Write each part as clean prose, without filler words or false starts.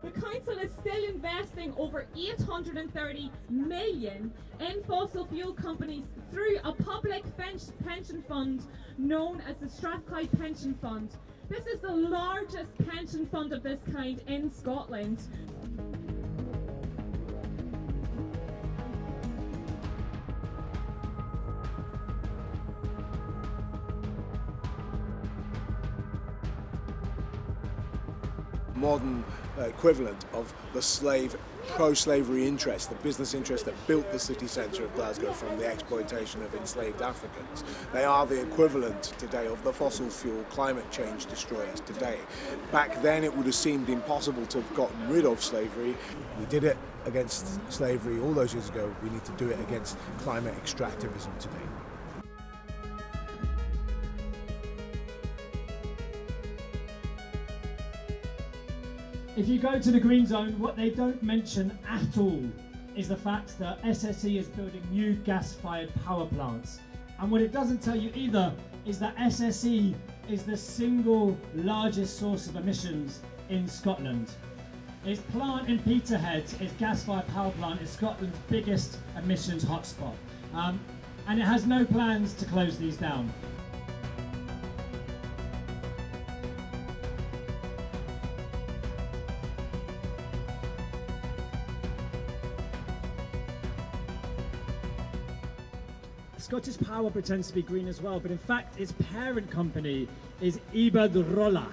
The council is still investing over 830 million in fossil fuel companies through a public pension fund known as the Clyde Pension Fund. This is the largest pension fund of this kind in Scotland. Modern equivalent of the pro-slavery interest, the business interest that built the city centre of Glasgow from the exploitation of enslaved Africans. They are the equivalent today of the fossil fuel climate change destroyers today. Back then it would have seemed impossible to have gotten rid of slavery. We did it against slavery all those years ago. We need to do it against climate extractivism today. If you go to the Green Zone, what they don't mention at all is the fact that SSE is building new gas-fired power plants. And what it doesn't tell you either is that SSE is the single largest source of emissions in Scotland. Its plant in Peterhead, its gas-fired power plant, is Scotland's biggest emissions hotspot. And it has no plans to close these down. ScottishPower pretends to be green as well, but in fact its parent company is Iberdrola.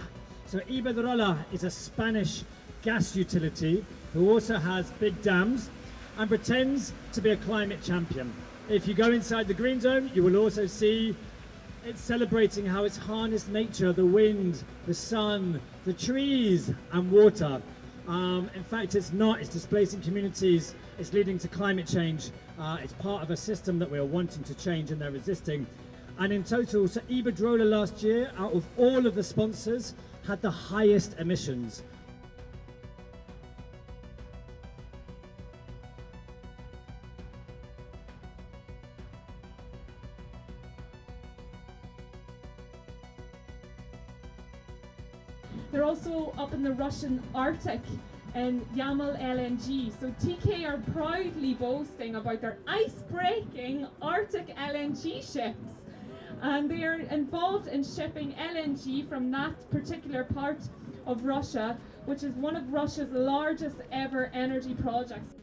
So Iberdrola is a Spanish gas utility who also has big dams and pretends to be a climate champion. If you go inside the Green Zone, you will also see it's celebrating how it's harnessed nature, the wind, the sun, the trees and water. In fact, it's not. It's displacing communities. It's leading to climate change. It's part of a system that we're wanting to change and they're resisting. And in total, so Iberdrola last year, out of all of the sponsors, had the highest emissions. They're also up in the Russian Arctic in Yamal LNG. So Teekay are proudly boasting about their ice-breaking Arctic LNG ships. And they are involved in shipping LNG from that particular part of Russia, which is one of Russia's largest ever energy projects.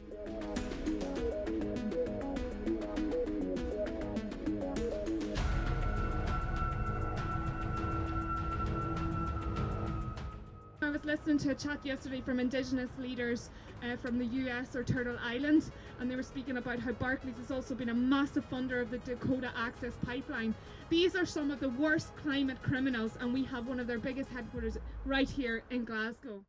I was listening to a chat yesterday from indigenous leaders from the US or Turtle Island, and they were speaking about how Barclays has also been a massive funder of the Dakota Access Pipeline. These are some of the worst climate criminals, and we have one of their biggest headquarters right here in Glasgow.